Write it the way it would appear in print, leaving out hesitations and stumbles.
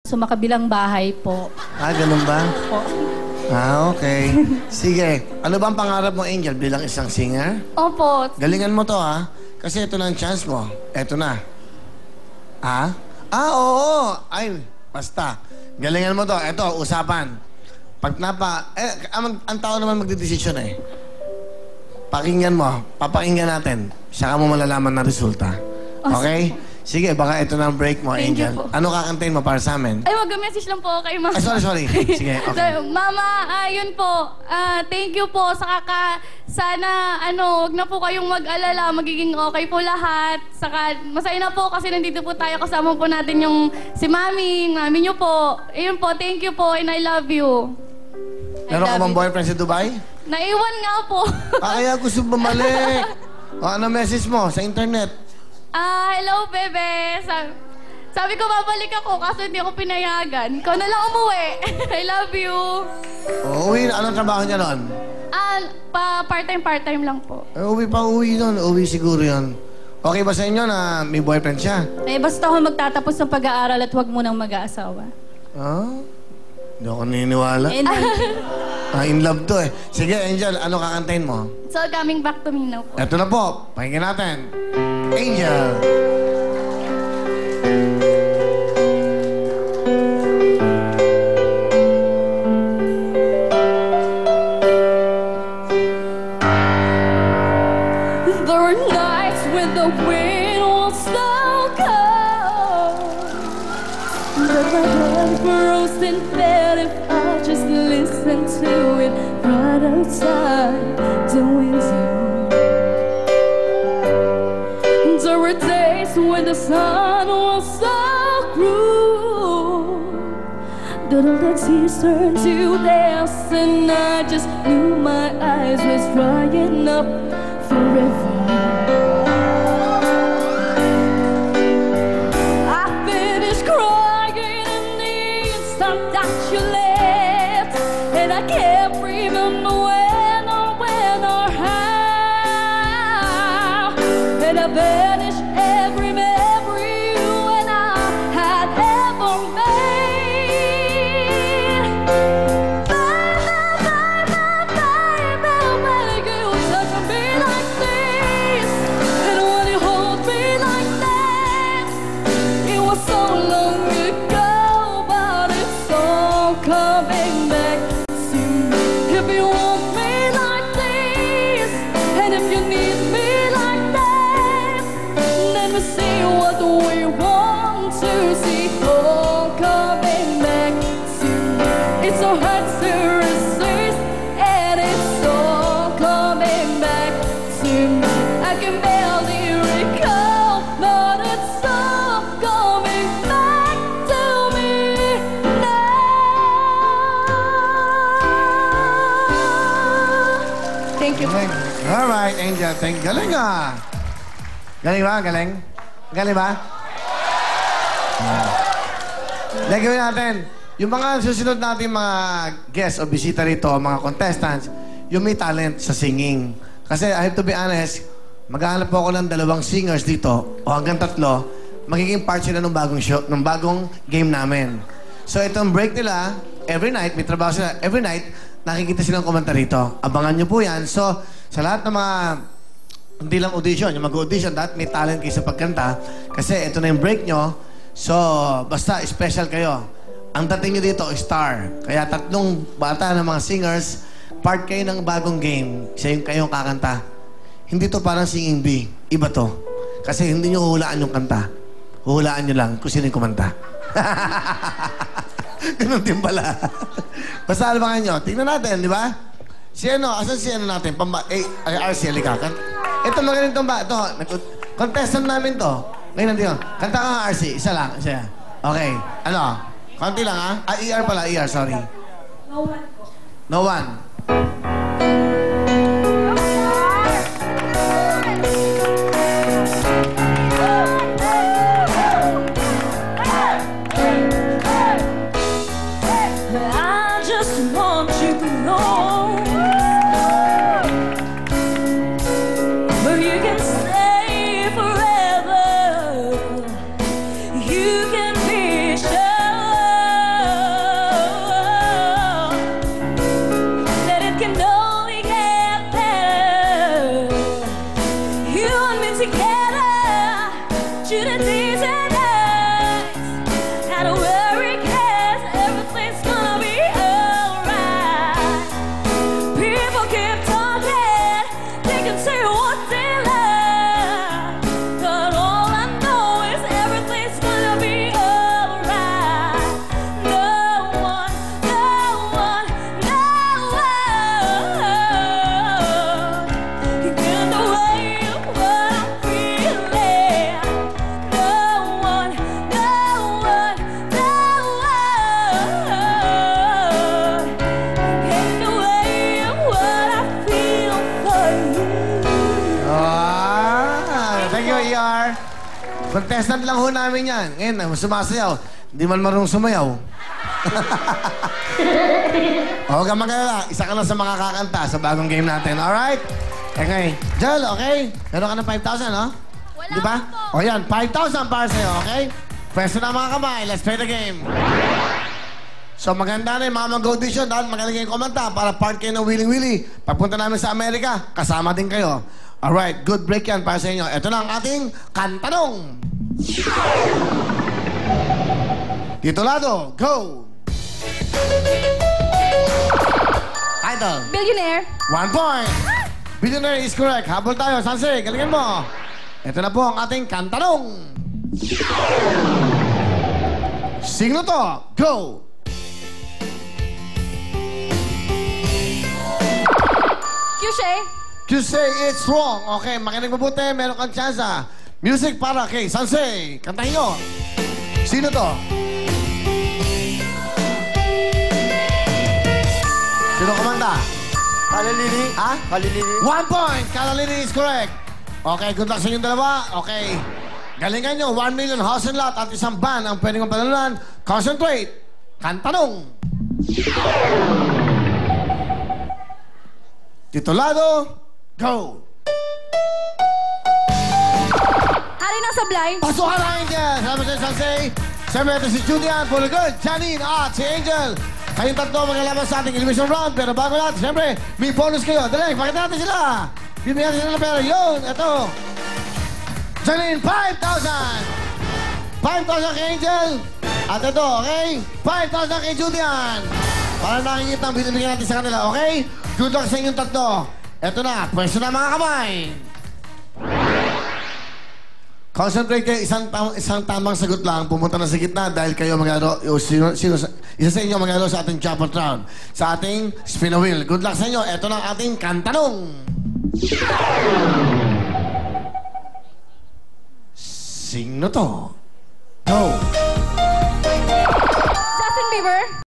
sa makabilang bahay po. Ah, ganun ba? Po. Ah, okay. Sige. Ano ba ang pangarap mo, Angel, bilang isang singer? Opo. Galingan mo to, ha? Kasi ito na ang chance mo. Ito na. Ah? Ah, oo. Ay, basta. Galingan mo to. Ito, usapan. Pag ang tao naman magdidesisyon eh. Pakinggan mo. Papakinggan natin. Saka mo malalaman na resulta. Okay? Sige, baka ito na ang break mo, Thank you Angel. po. Ano kakantayin mo para sa amin? Ay, mag-message lang po kay Mama. Ay, sorry. Sige, okay. So, Mama, yun po. Thank you po sa sana, wag na po kayong mag-alala. Magiging okay po lahat. Saka, masaya na po kasi nandito po tayo. Kasama po natin yung si Mami niyo po. Ayun po, thank you po and I love you. Meron ka bang boyfriend sa Dubai? Naiwan nga po. Kaya gusto bumalik. Ano message mo sa internet? Hello, bebe. Sabi ko, babalik ako kaso hindi ako pinayagan. Ikaw na lang umuwi. I love you. Uwi na. Anong trabaho niya noon? Part-time lang po. Uwi nun. Uwi siguro yun. Okay ba sa inyo na may boyfriend siya? Basta ako magtatapos ng pag-aaral at huwag munang mag-aasawa. Hindi ako naniniwala. In love to eh. Sige, Angel, ano kakantayin mo? So, coming back to me now po. Eto na po. Pakinggan natin. Angel. There were nights when the wind was so cold that my heart froze in bed if I just listened to it right outside the window. There were days when the sun was so cruel that all the tears turned to dust, and I just knew my eyes was drying up forever. I finished crying in the instant that you left, and I can't remember when or how, and I vanished every memory you and I had ever made. Baby, you touch me like this, and when you hold me like that, it was so long ago, but it's all coming back to me. If you want me like this, and if you need me like that, let me see what we want to see. All coming back to me. It's so hard to resist, and it's all coming back to me. I can barely recall, but it's all coming back to me now. Thank you. All right, Angel. Thank you. Galing ah. Galing ba? Galing? Galing ba? Gagawin natin. Yung mga susunod natin mga guests o bisita rito, mga contestants, yung may talent sa singing. Kasi I have to be honest, maghahanap po ako ng 2 singers dito o hanggang 3, magiging part sila ng bagong show, ng bagong game namin. So itong break nila, every night, may trabaho sila, every night, nakikita silang kumanta rito. Abangan nyo po yan. So, sa lahat ng mga hindi lang audition, yung mag-audition, dapat may talent kayo sa pagkanta. Kasi ito na yung break nyo. So, basta special kayo. Ang dating nyo dito, star. Kaya 3 bata ng mga singers, part kayo ng bagong game. Sa yung kayong kakanta. Hindi to parang singing bee. Iba to. Kasi hindi nyo huhulaan yung kanta. Huhulaan nyo lang kung sino yung kumanta. Ganun din pala. Basta alamangan nyo. Tingnan natin, di ba? Si ano, asan si ano natin? RC, halika. Ito magaling itong ba? Ito, contestant namin to. Ngayon nandito. Kanta ka nga, RC. Isa lang. Isa. Okay. Ano? Konti lang, ha? ER pala. ER, sorry. No one po. No one. I just want you to know where you can stay forever. You can be sure Contestant lang ho namin yan. Ngayon, sumasayaw. Hindi man marunong sumayaw. Huwag kang mag-alala. Isa ka lang sa mga kakanta sa bagong game natin. Alright? Okay. Jel, okay? Meron ka ng 5,000, no? Wala Di ba? po. O yan, 5,000 para sa'yo, okay? Pwesto na mga kamay. Let's play the game. So maganda na yung mga mag-audition dahil magaling kayong kumanta para part kayo ng Willy Willy. Pagpunta namin sa Amerika, kasama din kayo. Alright, good break yan para sa inyo. Ito na ang ating kantanong. Titulado, go! Title. Billionaire. 1 point. Billionaire is correct. Habol tayo. Sanse, galingan mo. Ito na po ang ating kantanong. Sino to? Go! Cushe. You say it's wrong. Okay, makinig mabuti. Meron kang tsansa. Music para kay Sanse. Kantahin nyo. Sino to? Sino kumanta? Kalilili. Ha? Kalilili. 1 point. Kalalini is correct. Okay, good luck sa inyong dalawa. Okay. Galingan nyo. 1 million house and lot at isang ban ang pwedeng mapanalunan. Concentrate. Kantanong. Titulado. Go. Hari ng Sablay. Pasukan na Angel. Salamat sa Sansei. Siyempre ito si Julian, Bulagod, Janine at si Angel. Kayong tatlo maglalaban sa ating elimination round. Pero bago natin, siyempre, may bonus kayo. Dali, pakita natin sila. Bibigyan natin sila ng pera. Yun, ito. Janine, 5,000. 5,000 kay Angel. At ito, okay? 5,000 kay Julian. Para nakikita ang binibigyan natin sa kanila, okay? Good luck sa inyong tatlo. Ito na, pwesto na mga kamay. Concentrate kayo, isang tamang sagot lang, pumunta na sa gitna dahil kayo mag-alo, isa sa inyo mag-alo sa ating jackpot round, sa ating spin a wheel. Good luck sa inyo, ito na ang ating kantanong. Sino to? Go! Justin Bieber.